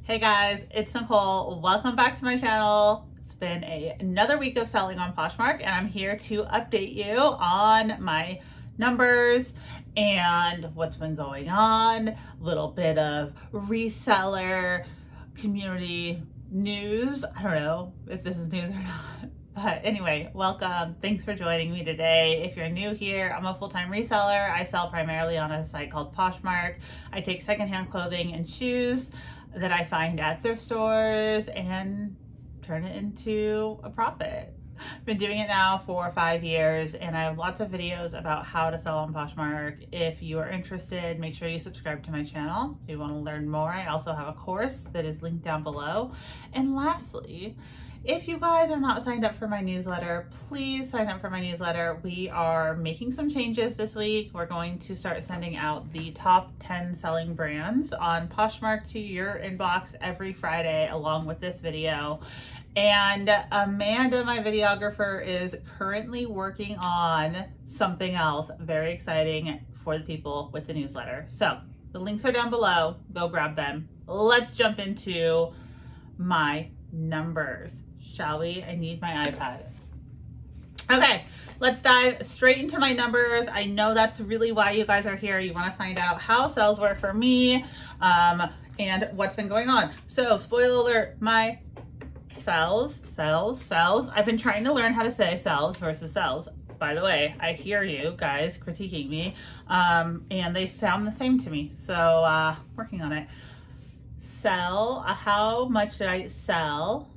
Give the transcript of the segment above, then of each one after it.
Hey guys, it's Nicole. Welcome back to my channel. It's been another week of selling on Poshmark, and I'm here to update you on my numbers and what's been going on. A little bit of reseller community news. I don't know if this is news or not. But anyway, welcome. Thanks for joining me today. If you're new here, I'm a full-time reseller. I sell primarily on a site called Poshmark. I take secondhand clothing and shoes that I find at thrift stores and turn it into a profit. I've been doing it now for 5 years, and I have lots of videos about how to sell on Poshmark. If you are interested, make sure you subscribe to my channel. If you want to learn more, I also have a course that is linked down below. And lastly, if you guys are not signed up for my newsletter, please sign up for my newsletter. We are making some changes this week. We're going to start sending out the top 10 selling brands on Poshmark to your inbox every Friday, along with this video. And Amanda, my videographer, is currently working on something else very exciting for the people with the newsletter. So the links are down below. Go grab them. Let's jump into my numbers, shall we? I need my iPad. Okay, let's dive straight into my numbers. I know that's really why you guys are here. You want to find out how sales were for me and what's been going on. So spoiler alert, my sales. I've been trying to learn how to say sales versus sales. By the way, I hear you guys critiquing me and they sound the same to me. So working on it. Sell, how much did I sell?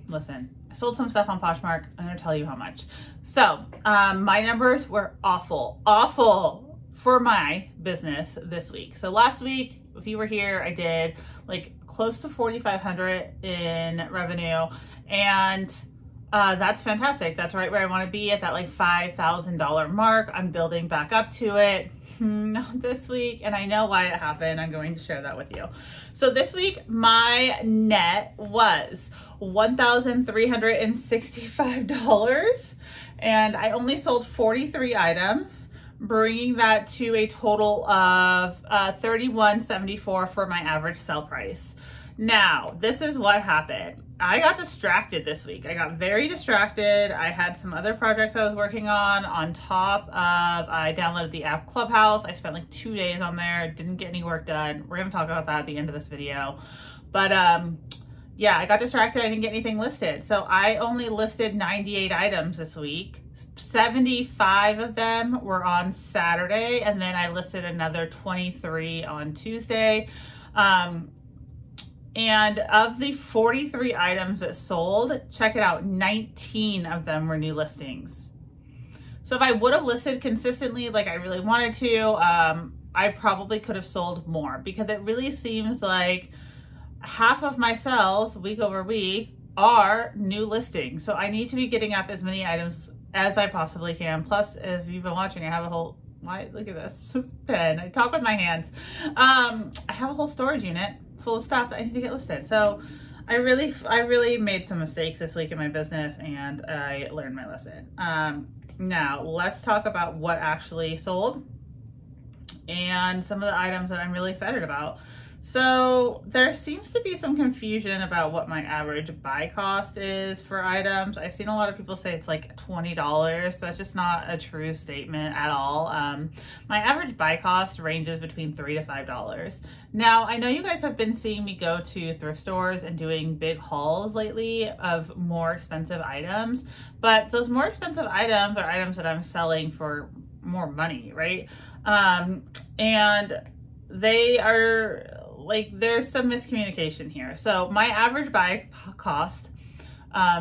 Listen, I sold some stuff on Poshmark. I'm gonna tell you how much. So my numbers were awful for my business this week. So last week, if you were here, I did like close to 4,500 in revenue, and that's fantastic. That's right where I want to be, at that like $5,000 mark. I'm building back up to it. Not this week, and I know why it happened. I'm going to share that with you. So this week my net was $1,365, and I only sold 43 items, bringing that to a total of $31.74 for my average sell price. Now, this is what happened. I got distracted this week. I got very distracted. I had some other projects I was working on top of, I downloaded the app Clubhouse. I spent like 2 days on there, didn't get any work done. We're gonna talk about that at the end of this video. But yeah, I got distracted. I didn't get anything listed. So I only listed 98 items this week. 75 of them were on Saturday, and then I listed another 23 on Tuesday. And of the 43 items that sold, check it out, 19 of them were new listings. So if I would have listed consistently like I really wanted to, I probably could have sold more, because it really seems like half of my sales week over week are new listings. So I need to be getting up as many items as I possibly can. Plus, if you've been watching, I have a whole, look at this pen. I talk with my hands. I have a whole storage unit full of stuff that I need to get listed. So I really made some mistakes this week in my business, and I learned my lesson. Now let's talk about what actually sold and some of the items that I'm really excited about. So there seems to be some confusion about what my average buy cost is for items. I've seen a lot of people say it's like $20. That's just not a true statement at all. My average buy cost ranges between $3 to $5. Now, I know you guys have been seeing me go to thrift stores and doing big hauls lately of more expensive items, but those more expensive items are items that I'm selling for more money, right? And they are, like, there's some miscommunication here. So my average buy cost,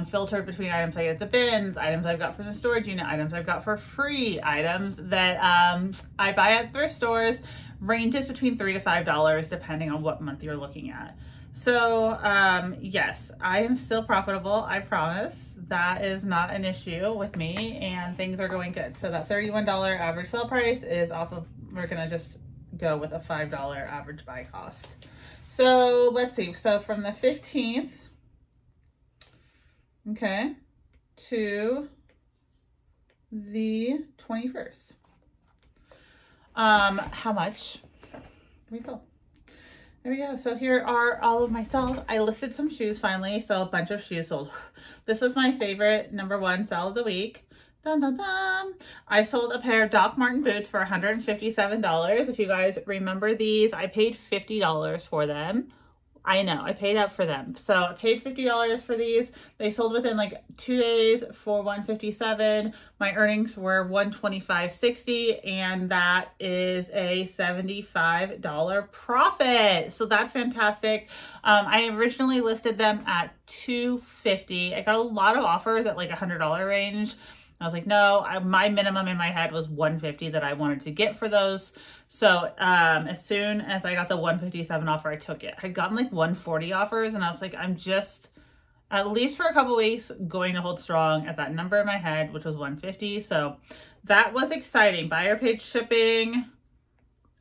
filtered between items I get at the bins, items I've got from the storage unit, items I've got for free, items that I buy at thrift stores, ranges between $3 to $5 depending on what month you're looking at. So yes, I am still profitable, I promise. That is not an issue with me, and things are going good. So that $31 average sale price is off of, we're gonna just go with a $5 average buy cost. So let's see. So from the 15th, okay, to the 21st. How much we sold? there we go. So here are all of my sales. I listed some shoes finally, so a bunch of shoes sold. This was my favorite #1 sale of the week. Dun, dun, dun. I sold a pair of Doc Marten boots for $157. If you guys remember these, I paid $50 for them. I know, I paid up for them. So I paid $50 for these. They sold within like 2 days for $157. My earnings were $125.60, and that is a $75 profit. So that's fantastic. I originally listed them at $250. I got a lot of offers at like $100 range. I was like, no, my minimum in my head was $150 that I wanted to get for those. So as soon as I got the $157 offer, I took it. I'd gotten like $140 offers, and I was like, I'm just, at least for a couple weeks, going to hold strong at that number in my head, which was $150. So that was exciting. Buyer paid shipping,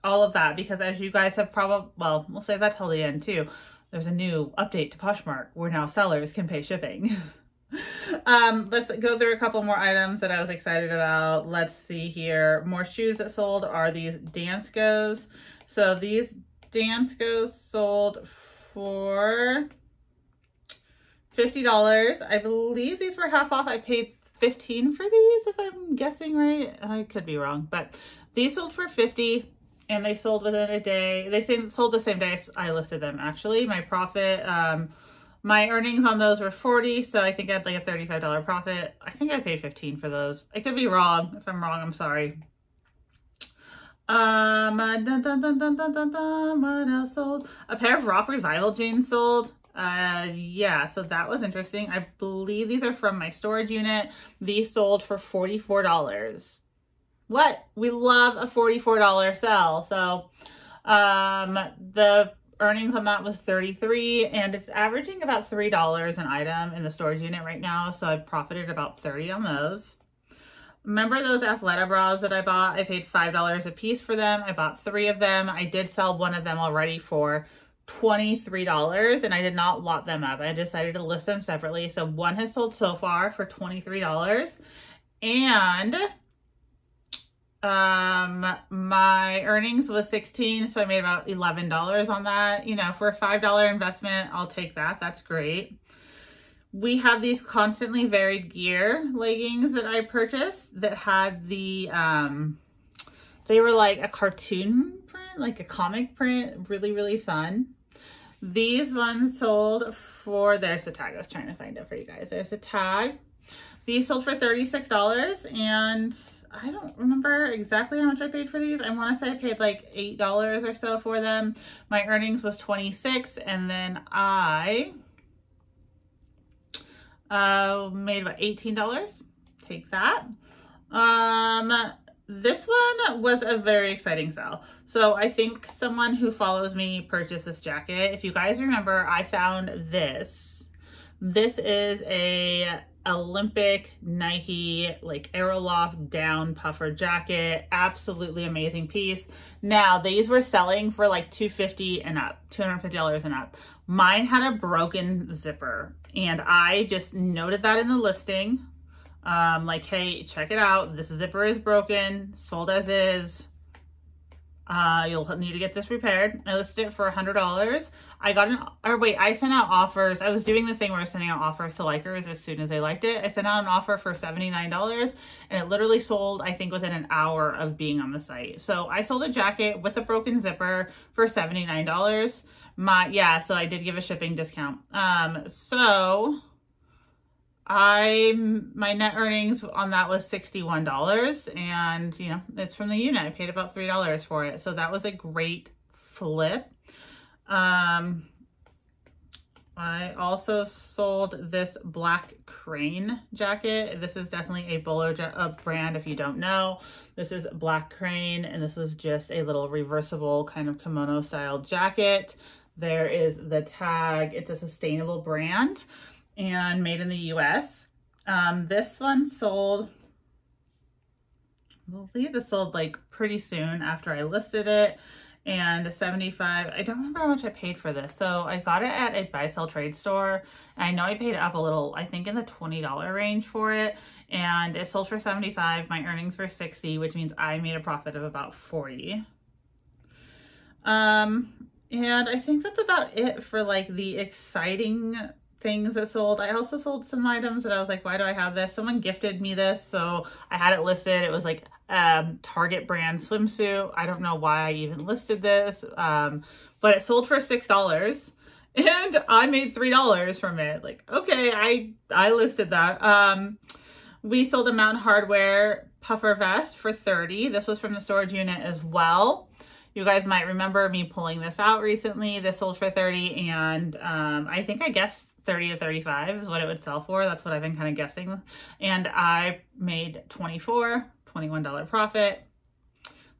all of that, because as you guys have probably, well, we'll save that till the end too. There's a new update to Poshmark where now sellers can pay shipping. Let's go through a couple more items that I was excited about. Let's see here. More shoes that sold are these Dance Goes. So these Dance Goes sold for $50. I believe these were half off. I paid $15 for these, if I'm guessing right. I could be wrong, but these sold for $50, and they sold within a day. They sold the same day I listed them, actually. My profit, my earnings on those were $40, so I think I had like a $35 profit. I think I paid $15 for those. I could be wrong. If I'm wrong, I'm sorry. What else sold? A pair of Rock Revival jeans sold. Yeah, so that was interesting. I believe these are from my storage unit. These sold for $44. What? We love a $44 sale. So, the earnings on that was $33, and it's averaging about $3 an item in the storage unit right now. So I profited about $30 on those. Remember those Athleta bras that I bought? I paid $5 a piece for them. I bought 3 of them. I did sell one of them already for $23, and I did not lot them up. I decided to list them separately. So one has sold so far for $23, and my earnings was $16, so I made about $11 on that. You know, for a $5 investment, I'll take that. That's great. We have these Constantly Varied Gear leggings that I purchased that had the, they were like a cartoon print, like a comic print, really, really fun. These ones sold for, there's the tag. I was trying to find it for you guys. There's a tag. These sold for $36, and I don't remember exactly how much I paid for these. I want to say I paid like $8 or so for them. My earnings was $26, and then I made about $18. Take that. This one was a very exciting sale. So I think someone who follows me purchased this jacket. If you guys remember, I found this. This is a Olympic Nike like Aeroloft down puffer jacket. Absolutely amazing piece. Now these were selling for like $250 and up, $250 and up. Mine had a broken zipper, and I just noted that in the listing. Like, hey, check it out. This zipper is broken, sold as is. You'll need to get this repaired. I listed it for $100. I sent out offers. I was doing the thing where I was sending out offers to likers as soon as they liked it. I sent out an offer for $79, and it literally sold, I think, within an hour of being on the site. So I sold a jacket with a broken zipper for $79. So I did give a shipping discount. So my net earnings on that was $61, and you know, it's from the unit. I paid about $3 for it. So that was a great flip. I also sold this Black Crane jacket. This is definitely a Bolo brand if you don't know. This is Black Crane, and this was just a little reversible kind of kimono style jacket. There is the tag. It's a sustainable brand and made in the US. This one sold, I believe it sold like pretty soon after I listed it, and $75. I don't remember how much I paid for this. So I got it at a buy sell trade store, and I know I paid up a little, I think in the $20 range for it, and it sold for $75. My earnings were $60, which means I made a profit of about $40. And I think that's about it for like the exciting things that sold. I also sold some items that I was like, why do I have this? Someone gifted me this, so I had it listed. It was like Target brand swimsuit. I don't know why I even listed this, but it sold for $6 and I made $3 from it. Like, okay, I listed that. We sold a Mountain Hardwear puffer vest for $30. This was from the storage unit as well. You guys might remember me pulling this out recently. This sold for $30, and I think I guessed $30 to $35 is what it would sell for. That's what I've been kind of guessing. And I made $21 profit.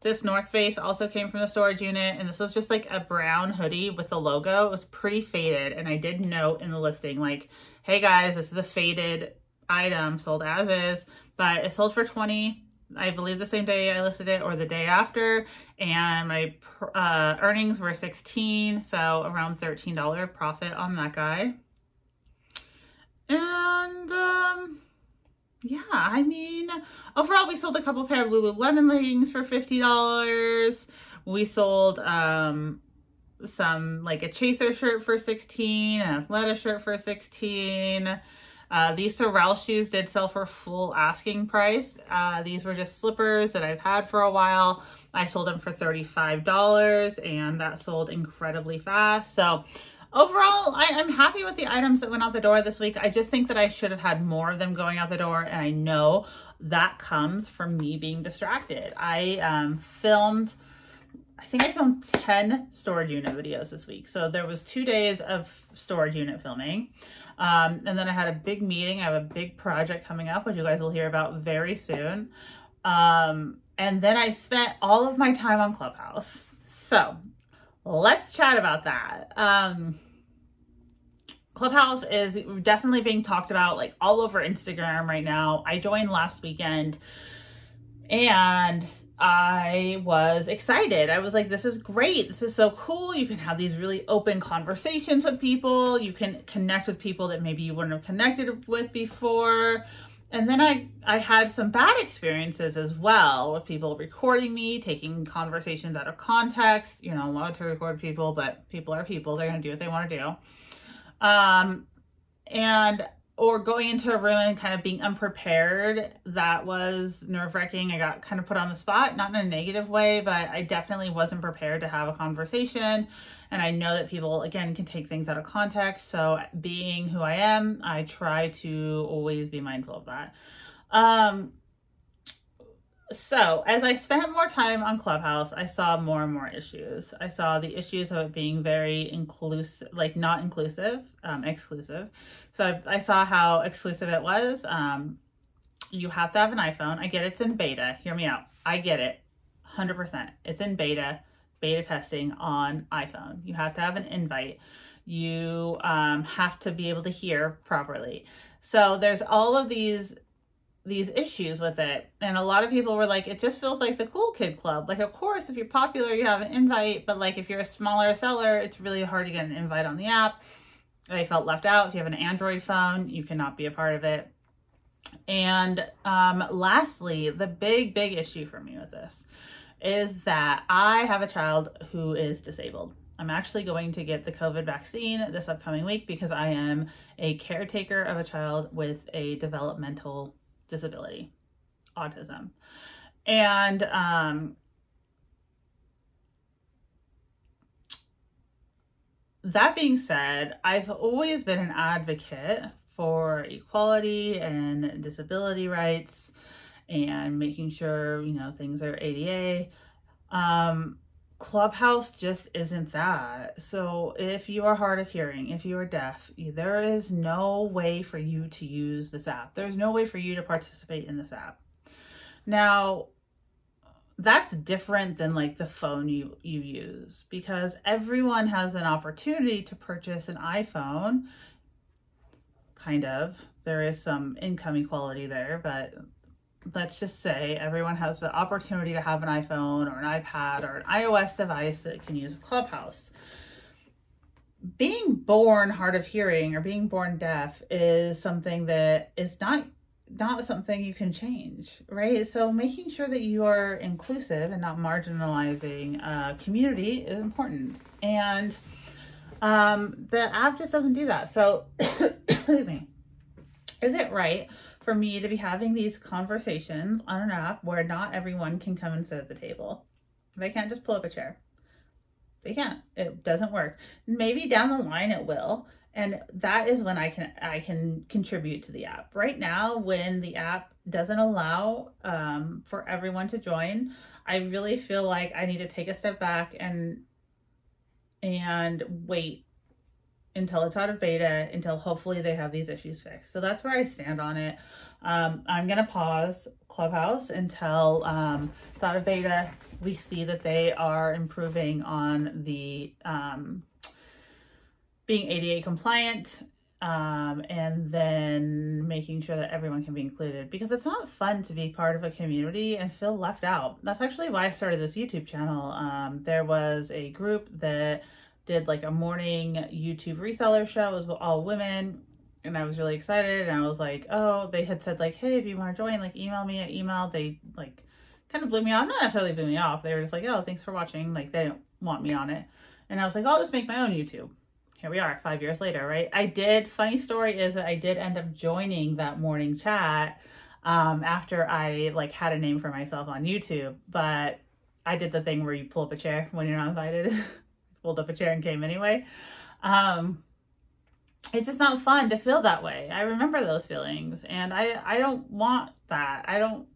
This North Face also came from the storage unit, and this was just like a brown hoodie with the logo. It was pretty faded, and I did note in the listing, like, hey guys, this is a faded item, sold as is, but it sold for $20. I believe the same day I listed it or the day after, and my earnings were $16, so around $13 profit on that guy. And yeah, I mean, overall we sold a couple pair of Lululemon leggings for $50. We sold some, like a Chaser shirt for $16, an Athleta shirt for $16. These Sorel shoes did sell for full asking price. These were just slippers that I've had for a while. I sold them for $35, and that sold incredibly fast. So overall, I'm happy with the items that went out the door this week. I just think that I should have had more of them going out the door, and I know that comes from me being distracted. I think I filmed 10 storage unit videos this week. So there was 2 days of storage unit filming. And then I had a big meeting. I have a big project coming up, which you guys will hear about very soon. And then I spent all of my time on Clubhouse. So let's chat about that. Clubhouse is definitely being talked about like all over Instagram right now. I joined last weekend and I was excited. I was like, this is great. This is so cool. You can have these really open conversations with people. You can connect with people that maybe you wouldn't have connected with before. And then I had some bad experiences as well with people recording me, taking conversations out of context. You know, I wanted to record people, but people are people. They're going to do what they want to do. Or going into a room and kind of being unprepared. That was nerve-wracking. I got kind of put on the spot, not in a negative way, but I definitely wasn't prepared to have a conversation. And I know that people, again, can take things out of context. So being who I am, I try to always be mindful of that. So as I spent more time on Clubhouse, I saw more and more issues. I saw the issues of it being very inclusive, like not inclusive, exclusive. So I saw how exclusive it was. You have to have an iPhone. I get it's in beta. Hear me out. I get it. 100%. It's in beta testing on iPhone. You have to have an invite. You have to be able to hear properly. So there's all of these issues with it. And a lot of people were like, it just feels like the cool kid club. Like, of course, if you're popular, you have an invite, but like if you're a smaller seller, it's really hard to get an invite on the app. I felt left out. If you have an Android phone, you cannot be a part of it. And lastly, the big issue for me with this is that I have a child who is disabled. I'm actually going to get the COVID vaccine this upcoming week because I am a caretaker of a child with a developmental disability, autism. And that being said, I've always been an advocate for equality and disability rights and making sure, you know, things are ADA. Clubhouse just isn't that. So if you are hard of hearing, if you are deaf, there is no way for you to use this app. There's no way for you to participate in this app. Now, that's different than like the phone you use, because everyone has an opportunity to purchase an iPhone. Kind of. There is some income equality there, but let's just say everyone has the opportunity to have an iPhone or an iPad or an iOS device that can use Clubhouse. Being born hard of hearing or being born deaf is something that is not not something you can change, right? So making sure that you are inclusive and not marginalizing community is important. And the app just doesn't do that. So, excuse me, is it right for me to be having these conversations on an app where not everyone can come and sit at the table? They can't just pull up a chair. They can't. It doesn't work. Maybe down the line it will. And that is when I can contribute to the app. Right now, when the app doesn't allow for everyone to join, I really feel like I need to take a step back and wait until it's out of beta, until hopefully they have these issues fixed. So that's where I stand on it. I'm gonna pause Clubhouse until it's out of beta. We see that they are improving on the being ADA compliant, and then making sure that everyone can be included, because it's not fun to be part of a community and feel left out. That's actually why I started this YouTube channel. There was a group that did like a morning YouTube reseller show. It was all women, and I was really excited. And I was like, oh, they had said like, hey, if you want to join, like email me an email. They like kind of blew me off. Not necessarily blew me off. They were just like, oh, thanks for watching. Like they didn't want me on it. And I was like, oh, I'll just make my own YouTube. Here we are 5 years later, right? Funny story is that I did end up joining that morning chat after I like had a name for myself on YouTube, but I did the thing where you pull up a chair when you're not invited. Pulled up a chair and came anyway. It's just not fun to feel that way. I remember those feelings, and I don't want that. I don't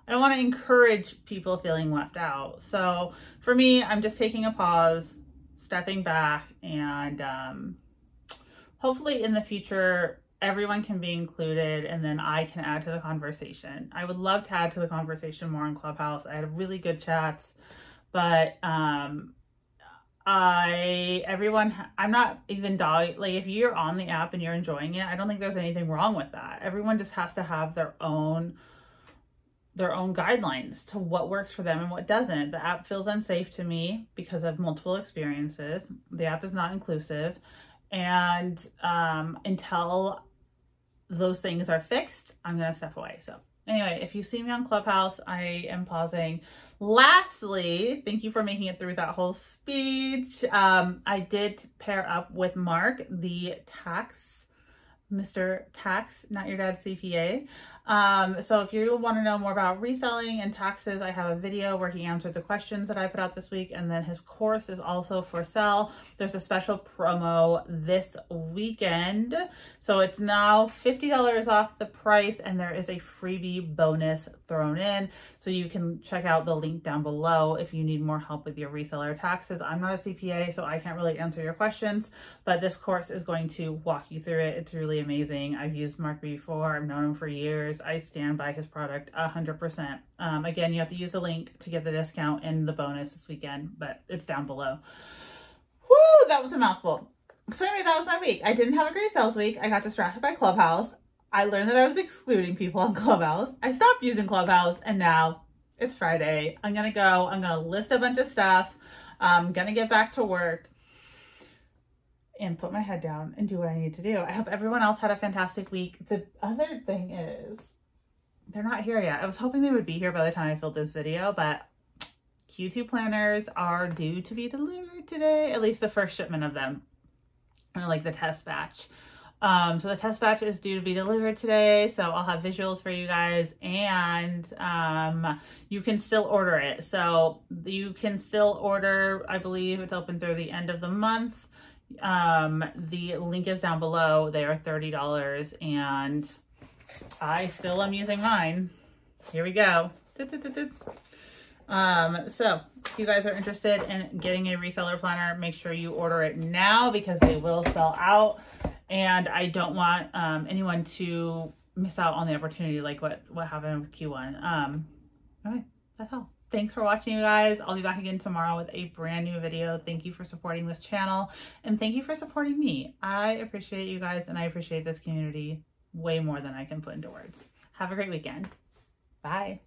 want to encourage people feeling left out. So for me, I'm just taking a pause, stepping back, and hopefully in the future everyone can be included, and then I can add to the conversation. I would love to add to the conversation more on Clubhouse. I had really good chats, but I'm not even like if you're on the app and you're enjoying it, I don't think there's anything wrong with that. Everyone just has to have their own guidelines to what works for them and what doesn't. The app feels unsafe to me because of multiple experiences. The app is not inclusive. And until those things are fixed, I'm going to step away. So anyway, if you see me on Clubhouse, I am pausing. Lastly, thank you for making it through that whole speech. I did pair up with Mark, Mr. Tax, not your dad's CPA. So if you want to know more about reselling and taxes, I have a video where he answered the questions that I put out this week, and then his course is also for sale. There's a special promo this weekend, so it's now $50 off the price, and there is a freebie bonus thrown in, so you can check out the link down below if you need more help with your reseller taxes. I'm not a CPA, so I can't really answer your questions, but this course is going to walk you through it. It's really amazing. I've used Mark before. I've known him for years. I stand by his product 100%. Again, you have to use a link to get the discount and the bonus this weekend, but it's down below. Woo, that was a mouthful. So anyway, that was my week. I didn't have a great sales week. I got distracted by Clubhouse. I learned that I was excluding people on Clubhouse. I stopped using Clubhouse, and now it's Friday. I'm gonna go. I'm gonna list a bunch of stuff. I'm gonna get back to work and put my head down and do what I need to do. I hope everyone else had a fantastic week. The other thing is, they're not here yet. I was hoping they would be here by the time I filmed this video, but Q2 planners are due to be delivered today, at least the first shipment of them, or like the test batch. So the test batch is due to be delivered today, so I'll have visuals for you guys, and you can still order it. So you can still order, I believe it's open through the end of the month. The link is down below. They are $30, and I still am using mine. Here we go. So if you guys are interested in getting a reseller planner, make sure you order it now because they will sell out. And I don't want anyone to miss out on the opportunity like what happened with Q1. Okay, that's all. Thanks for watching, you guys. I'll be back again tomorrow with a brand new video. Thank you for supporting this channel, and thank you for supporting me. I appreciate you guys, and I appreciate this community way more than I can put into words. Have a great weekend. Bye.